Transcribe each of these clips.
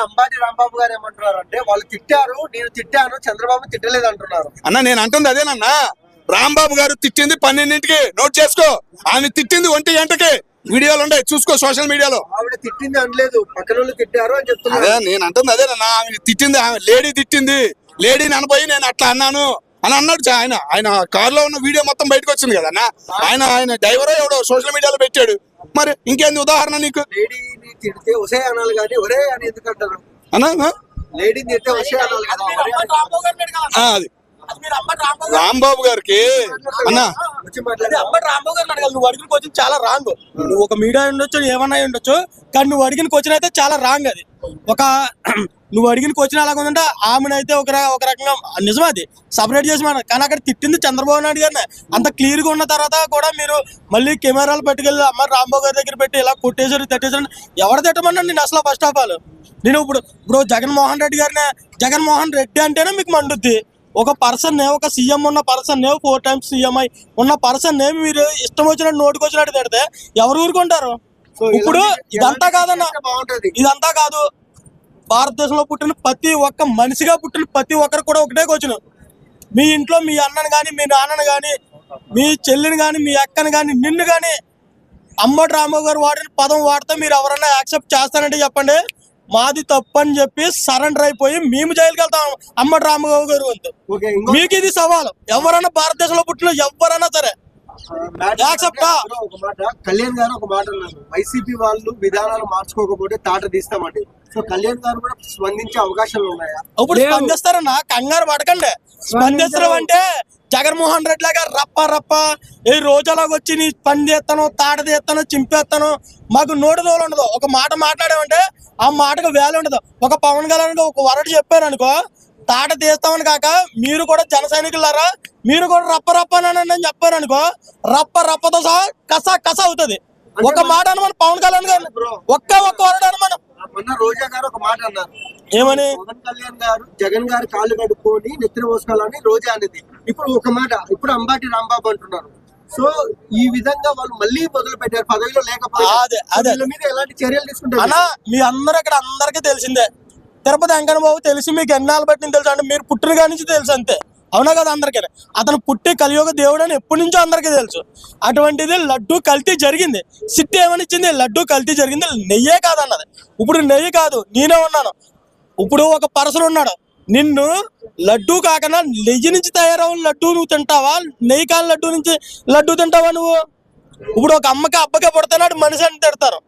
అంబాటి రాంబాబు గారు ఏమంటున్నారు అంటే వాళ్ళు తిట్టారు, నేను తిట్టాను, చంద్రబాబు తిట్టలేదు అంటున్నారు. అన్న నేను అంటుంది అదేనన్నా, రాంబాబు గారు తిట్టింది 12ంటికి, నోట్ చేసుకో. ఆయన తిట్టింది 1 గంటకి, వీడియోలు ఉన్నాయి చూసుకో సోషల్ మీడియాలో. ఆవిడ తిట్టింది అనలేదు, పక్కన వాళ్ళు తిట్టారు అని చెప్తున్నారు. అదే నేను అంటుంది అదేనన్నా, ఆమె తిట్టింది, ఆమె లేడీ తిట్టింది, లేడీని అనబోయి నేను అట్లా అన్నాను అని అన్నాడు. ఆయన కారులో ఉన్న వీడియో మొత్తం బయటకు వచ్చింది కదా అన్న. ఆయన డ్రైవర్ ఎవడో సోషల్ మీడియాలో పెట్టాడు. మరి ఇంకేంది ఉదాహరణ నీకు? లేడీని తిడితే ఒసే అనాలి కానీ ఒరే అని ఎందుకు అంటారు అన్నా? లేడీని తిడితే ఒసే అనాలి కదా. అది రాంబాబు గారికి అన్న అంబటి రాంబాబు గారిని అడగాలి. నువ్వు అడిగిన క్వశ్చన్ చాలా రాంగ్. నువ్వు ఒక మీడియా ఉండొచ్చు, ఏమన్నా ఉండొచ్చు, కానీ నువ్వు అడిగిన క్వశ్చన్ అయితే చాలా రాంగ్. అది నువ్వు అడిగిన క్వశ్చన్ ఎలాగ ఉందంటే ఆమెనైతే ఒక రకంగా నిజం అది సపరేట్ చేసి మన, కానీ అక్కడ తిట్టింది చంద్రబాబు నాయుడు గారిని. అంత క్లియర్ గా ఉన్న తర్వాత కూడా మీరు మళ్ళీ కెమెరాలు పట్టుకెళ్ళి అమ్మ రాంబాబు గారి దగ్గర పెట్టి ఇలా కొట్టేసారు తట్టేసారు. ఎవరు తిట్టమన్నా నేను అసలు ఫస్ట్ ఆఫ్ ఆల్ నేను ఇప్పుడు జగన్మోహన్ రెడ్డి గారిని జగన్మోహన్ రెడ్డి అంటేనే మీకు మండుద్ది. ఒక పర్సన్ ఒక సీఎం ఉన్న పర్సన్ 4 times సీఎం అయి ఉన్న పర్సన్ మీరు ఇష్టం వచ్చినట్టు నోటుకు వచ్చినట్టు తిడితే ఎవరు ఊరుకుంటారు? ఇప్పుడు ఇదంతా కాదన్న, ఇదంతా కాదు. భారతదేశంలో పుట్టిన ప్రతి ఒక్క మనిషిగా పుట్టిన ప్రతి ఒక్కరు కూడా ఒకటే క్వశ్చన్. మీ ఇంట్లో మీ అన్నను కానీ, మీ నాన్నను కానీ, మీ చెల్లిని కానీ, మీ అక్కని కానీ, నిన్ను కానీ అంబటి రాంబాబు గారు వాడిన పదం వాడితే మీరు ఎవరన్నా యాక్సెప్ట్ చేస్తానంటే చెప్పండి. మాది తప్పు అని చెప్పి సరెండర్ అయిపోయి మేము జైలుకి వెళ్తాం అంబటి రాంబాబు గారు అంతే. మీకు ఇది సవాలు. ఎవరైనా భారతదేశంలో పుట్టిన ఎవరైనా సరే కళ్యాణ్ గారు ఒక మాట అన్నారు, వైసీపీ వాళ్ళు విధానాలు మార్చుకోకపోతే తాట తీస్తామండి. సో కళ్యాణ్ గారు కూడా స్పందించే అవకాశాలు ఉన్నాయా? ఇప్పుడు స్పందిస్తారన్నా, కంగారు పడకండి. స్పందిస్తారు అంటే జగన్మోహన్ రెడ్డి లాగా రప్ప ఈ రోజులాగా వచ్చి నీ పని చేస్తాను, తాట తీస్తాను, చింపేస్తాను, మాకు నోటి దోలు ఉండదు. ఒక మాట మాట్లాడామంటే ఆ మాటకు వేలు ఉండదు. ఒక పవన్ కళ్యాణ్ ఒక వరడు చెప్పారు అనుకో, తాట తీస్తామని కాక మీరు కూడా జన సైనికులారా మీరు కూడా రప్పని చెప్పారు అనుకో, రప్పతో సహా కస అవుతుంది. ఒక మాట అనమని పవన్ కళ్యాణ్ గారు ఒక్క వరడు అనమని. మొన్న రోజా గారు ఒక మాట అన్నారు, ఏమని? పవన్ కళ్యాణ్ గారు జగన్ గారు కాళ్ళు కడుక్కొని నెత్తిన పోసుకోవాలని రోజా అనేది. ఇప్పుడు ఒక మాట, ఇప్పుడు అంబాటి రాంబాబు అంటున్నారు. సో ఈ విధంగా వాళ్ళు మళ్ళీ మొదలు పెట్టారు పదవిలో లేకపోతే మీద ఎలాంటి చర్యలు తీసుకుంటారు అన్నా? మీ అందరూ ఇక్కడ అందరికీ తెలిసిందే. తిరుపతి వెంకన్న బాబు తెలిసి మీకు ఎన్నాళ్ళు బట్టి తెలుసు అంటే మీరు పుట్టిన కాడి నుంచి తెలుసు అంతే, అవునా కదా? అందరికీ అతను పుట్టి కలియుగ దేవుడు అని ఎప్పటి నుంచో అందరికీ తెలుసు. అటువంటిది లడ్డూ కల్తీ జరిగింది. సిట్టి ఏమనిచ్చింది? లడ్డూ కల్తీ జరిగింది, నెయ్యే కాదన్నది. ఇప్పుడు నెయ్యి కాదు, నేనే ఉన్నాను. ఇప్పుడు ఒక పర్సన్ ఉన్నాడు, నిన్ను లడ్డూ కాకుండా నెయ్యి నుంచి తయారవున లడ్డూ నువ్వు తింటావా, నెయ్యి కాని లడ్డూ నుంచి లడ్డూ తింటావా నువ్వు? ఇప్పుడు ఒక అమ్మకి అబ్బకే పుడతాడు మనిషి అని తిడతారు,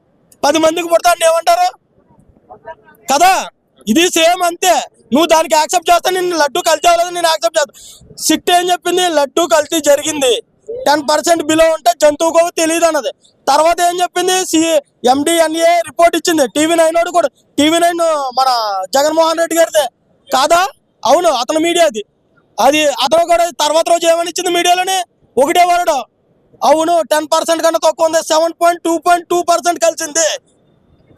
10 మందికి పుడతాడు ఏమంటారు కదా? ఇది సేమ్ అంతే. నువ్వు దానికి యాక్సెప్ట్ చేస్తా, నేను లడ్డూ కల్తీ అవ్వలేదు నేను యాక్సెప్ట్ చేస్తా. సిట్ ఏం చెప్పింది? లడ్డూ కల్తీ జరిగింది, 10% బిలో ఉంటే జంతువుకో తెలియదు అన్నది. తర్వాత ఏం చెప్పింది? MDNA రిపోర్ట్ ఇచ్చింది. TV9 కూడా, TV9 మన జగన్మోహన్ రెడ్డి గారిదే కాదా? అవును, అతని మీడియా అది అతను కూడా తర్వాత రోజు ఏమని ఇచ్చింది మీడియాలోనే? ఒకటే వరడు, అవును 10% కన్నా తక్కువ ఉంది, 7.2% కలిసింది.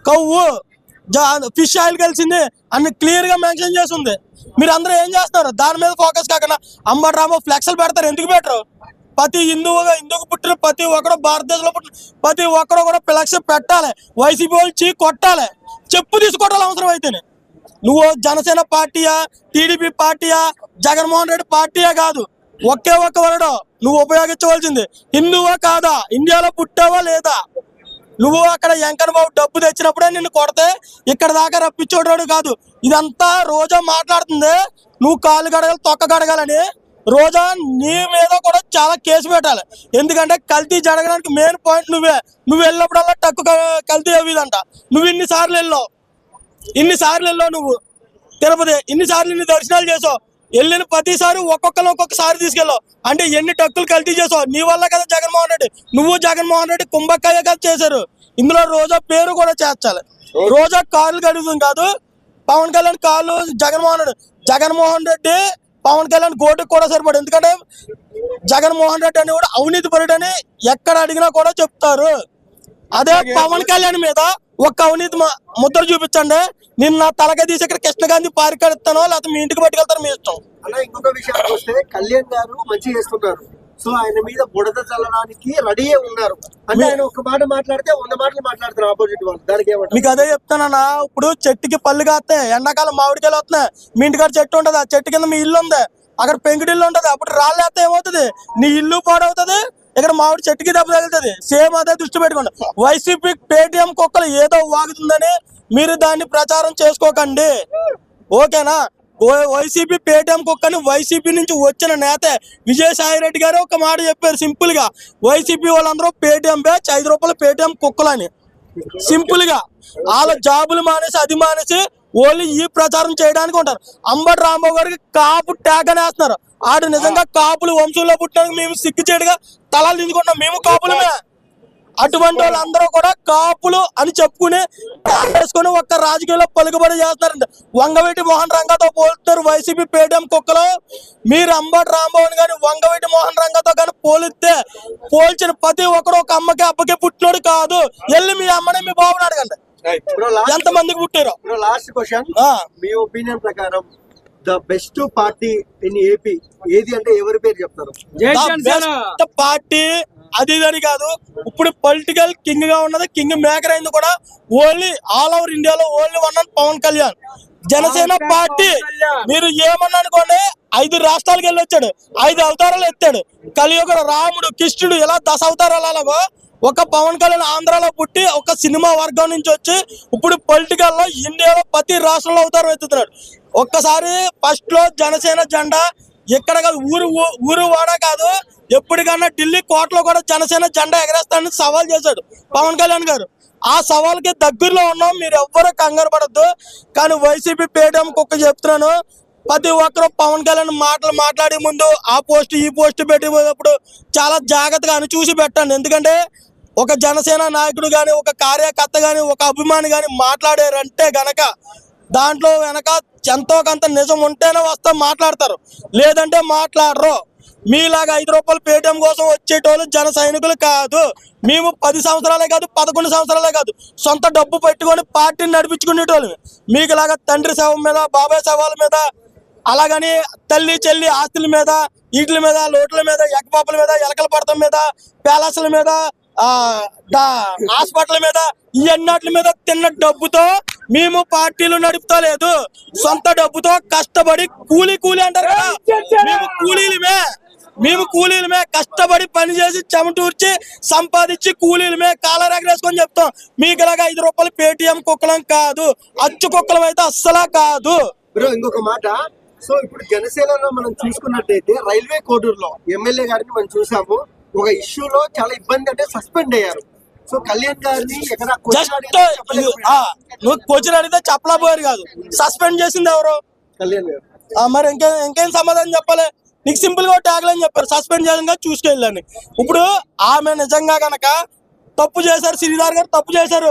కవ్వు ఫిష్ ఆయిల్ కలిసింది అని క్లియర్ గా మెన్షన్ చేస్తుంది. మీరు అందరూ ఏం చేస్తారు? దాని మీద ఫోకస్ కాకుండా అంబటి రాంబాబు ఫ్లెక్స్లు పెడతారు. ఎందుకు పెట్టరు? ప్రతి హిందువుకు పుట్టిన ప్రతి ఒక్కరు, భారతదేశంలో పుట్టిన ప్రతి ఒక్కరు కూడా ఫ్లెక్స్ పెట్టాలి. వైసీపీ వాళ్ళు కొట్టాలి, చెప్పు తీసుకోవటాలి అవసరం అయితేనే. నువ్వు జనసేన పార్టీయా, టీడీపీ పార్టీయా, జగన్మోహన్ రెడ్డి పార్టీయా కాదు, ఒకే ఒక్క వరడు నువ్వు ఉపయోగించవలసింది. హిందువా కాదా, ఇండియాలో పుట్టావా లేదా? నువ్వు అక్కడ వెంకన్న బాబు డబ్బు తెచ్చినప్పుడే నిన్ను కొడితే ఇక్కడ దాకా రప్పించోడు కాదు. ఇదంతా రోజా మాట్లాడుతుంది. నువ్వు కాళ్ళు కడగాలి, తొక్క కడగాలని. రోజా నీ మీద కూడా చాలా కేసు పెట్టాలి. ఎందుకంటే కల్తీ జరగడానికి మెయిన్ పాయింట్ నువ్వే. నువ్వు వెళ్ళినప్పుడల్లా టక్కు కల్తీ అవ్వదంట. నువ్వు ఇన్నిసార్లు వెళ్ళావు నువ్వు తిరుపతి, ఇన్నిసార్లు ఇన్ని దర్శనాలు చేసావు. వెళ్ళిన ప్రతిసారి ఒక్కొక్కసారి తీసుకెళ్ళావు అంటే ఎన్ని టక్కులు కల్తీ చేసావు. నీ వల్ల కదా జగన్మోహన్ రెడ్డి, నువ్వు జగన్మోహన్ రెడ్డి కుంభకాయ కదా చేశారు. ఇందులో రోజా పేరు కూడా చేర్చాలి. రోజా కాళ్ళు కడుగుతుంది కాదు, పవన్ కళ్యాణ్ కాళ్ళు జగన్మోహన్ రెడ్డి పవన్ కళ్యాణ్ గోటుకు కూడా సరిపడు. ఎందుకంటే జగన్మోహన్ రెడ్డి అని కూడా అవినీతి పరుడని ఎక్కడ అడిగినా కూడా చెప్తారు. అదే పవన్ కళ్యాణ్ మీద ఒక్క అవినీతి ముద్ర చూపించండి, నిన్న తలక తీసి ఇక్కడ కృష్ణగాంధీ పారికెడతానో లేకపోతే మీ ఇంటికి పట్టుకెళ్తారో మీ ఇష్టం. అలా ఇంకొక విషయానికి వస్తే కళ్యాణ్ గారు మంచి చేస్తున్నారు, సో ఆయన మీద బుడద చల్లడానికి రెడీ ఉన్నారు. అంటే ఆయన ఒక మాట మాట్లాడితే 100 మాటలు మాట్లాడతారు ఆపోజిట్ వాళ్ళు. దానికి ఏమంటారు? మీకు అదే చెప్తానన్నా, ఇప్పుడు చెట్టుకి పళ్ళు కాస్తాయి, ఎండాకాలం మామిడికాయలు వస్తున్నాయి, మీ ఇంటికాడ చెట్టు ఉంటది, ఆ చెట్టు కింద మీ ఇల్లు ఉంది, అక్కడ పెంకుటిల్లు ఉంటది, అప్పుడు రాళ్ళు వేస్తే ఏమవుతుంది, నీ ఇల్లు పాడవుతుంది, ఇక్కడ మామిడి చెట్టుకి దెబ్బ తగులుతుంది. సేమ్ అదే దృష్టి పెట్టుకోండి. వైసీపీ పేటిఎం కుక్కలు ఏదో వాగుతుందని మీరు దాన్ని ప్రచారం చేసుకోకండి, ఓకేనా? వైసీపీ పేటిఎం కుక్కని వైసీపీ నుంచి వచ్చిన నేత విజయసాయి రెడ్డి గారు ఒక మాట చెప్పారు సింపుల్ గా, వైసీపీ వాళ్ళందరూ పేటిఎం బ్యాచ్, 5 రూపాయలు పేటిఎం కుక్కలని సింపుల్ గా. వాళ్ళ జాబులు మానేసి అది మానేసి ఓన్లీ ఈ ప్రచారం చేయడానికి ఉంటారు. అంబటి రాంబాబు గారికి కాపు ట్యాగ్ అని వేస్తున్నారు. ఆడు నిజంగా కాపులు వంశంలో పుట్టినందుకు మేము సిగ్గు చేయడుగా తలాలు దించుకుంటున్నాం, మేము కాపులమే. అటువంటి వాళ్ళందరూ కూడా కాపులు అని చెప్పుకుని వేసుకుని ఒక్క రాజకీయాల్లో పలుకుబడి చేస్తున్నారండి. వంగవీటి మోహన్ రంగతో పోలుస్తారు వైసీపీ పేటిఎం కుక్కలు. మీరు అంబటి రాంబాబుని కానీ వంగవీటి మోహన్ రంగతో కానీ పోల్చిన ప్రతి ఒక్కరు ఒక అమ్మకి అబ్బకి పుట్టినోడు కాదు. వెళ్ళి మీ అమ్మని మీ బాబుని అడగండి ఎంత మందికి పుట్టారో. లాస్ట్ క్వశ్చన్, మీ ఒపీనియన్ ప్రకారం the best party in AP ఏది అంటే ఎవరి పేరు చెప్తారు? బెస్ట్ పార్టీ అది అని కాదు, ఇప్పుడు పొలిటికల్ కింగ్ గా ఉన్నది, కింగ్ మేకర్ అయింది కూడా ఓన్లీ ఆల్ ఓవర్ ఇండియాలో only one Pawan Kalyan. Janasena party మీరు ఏమన్నా అనుకోండి, 5 రాష్ట్రాలకు వెళ్ళి వచ్చాడు, 5 అవతారాలు ఎత్తాడు. కలియుగ రాముడు కృష్ణుడు ఇలా 10 అవతారాలు అలాగో ఒక పవన్ కళ్యాణ్ ఆంధ్రాలో పుట్టి ఒక సినిమా వర్గం నుంచి వచ్చి ఇప్పుడు పొలిటికల్ లో ఇండియాలో ప్రతి రాష్ట్రంలో అవతారం ఎత్తుతున్నాడు. ఒక్కసారి ఫస్ట్ లో జనసేన జెండా ఎక్కడ కాదు, ఊరు వాడ కాదు, ఎప్పటికన్నా ఢిల్లీ కోటలో కూడా జనసేన జెండా ఎగరేస్తానని సవాల్ చేశాడు పవన్ కళ్యాణ్ గారు. ఆ సవాల్కి దగ్గరలో ఉన్నాం, మీరు ఎవ్వరూ కంగారు పడద్దు. కానీ వైసీపీ పేటిఎం కుక్క చెప్తున్నాను, ప్రతి ఒక్కరు పవన్ కళ్యాణ్ మాట్లాడే ముందు ఆ పోస్ట్ ఈ పోస్ట్ పెట్టినప్పుడు చాలా జాగ్రత్తగా అని చూసి పెట్టండి. ఎందుకంటే ఒక జనసేన నాయకుడు కానీ, ఒక కార్యకర్త కానీ, ఒక అభిమాని కానీ మాట్లాడారంటే గనక దాంట్లో వెనక ఎంతో కొంత నిజం ఉంటేనే వస్తా మాట్లాడతారు, లేదంటే మాట్లాడరు. మీలాగా 5 రూపాయలు పేటిఎం కోసం వచ్చేటోళ్ళు జన సైనికులు కాదు. మేము 10 సంవత్సరాలే కాదు, 11 సంవత్సరాలే కాదు, సొంత డబ్బు పెట్టుకొని పార్టీని నడిపించుకునేటోళ్ళు. మీకులాగా తండ్రి శవం మీద, బాబాయ్ శవాల మీద, అలాగని తల్లి చెల్లి ఆస్తుల మీద, ఈట్ల మీద, లోట్ల మీద, ఎక్కపాపుల మీద, ఎలకల పడతం మీద, ప్యాలెస్ల మీద, హాస్పిటల్ మీద, ఇవన్నిటి మీద తిన్న డబ్బుతో మేము పార్టీలు నడుపుతలేదు. సొంత డబ్బుతో కష్టపడి కూలి అంటారు కదా, మేము కూలీలమే కష్టపడి పని చేసి చెమటూర్చి సంపాదించి కూలీలమే కాలర్ ఎగరేసుకొని చెప్తాం. మీకు ఇలాగా 5 రూపాయలు పేటిఎం కుక్కలం కాదు, అచ్చు కుక్కలం అయితే అస్సలా కాదు. ఇంకొక మాట, సో ఇప్పుడు జనసేనలో మనం చూసుకున్నట్టయితే రైల్వే కోడూరులో ఎమ్మెల్యే గారిని మనం చూసాము. ఒక ఇష్యూలో చాలా ఇబ్బంది అంటే సస్పెండ్ అయ్యారు. సో కళ్యాణ్ గారిని ఎక్కడ నువ్వు క్వశ్చన్ అడిగితే చెప్పలేకపోయారు కాదు, సస్పెండ్ చేసింది ఎవరు? కళ్యాణ్ గారు. మరి ఇంకేం సమాధానం చెప్పాలి? నీకు సింపుల్ గా ట్యాగ్ అని చెప్పారు, సస్పెండ్ చేయాలని చూసుకెళ్ళాను. ఇప్పుడు ఆమె నిజంగా గనక తప్పు చేశారు, శ్రీధర్ గారు తప్పు చేశారు,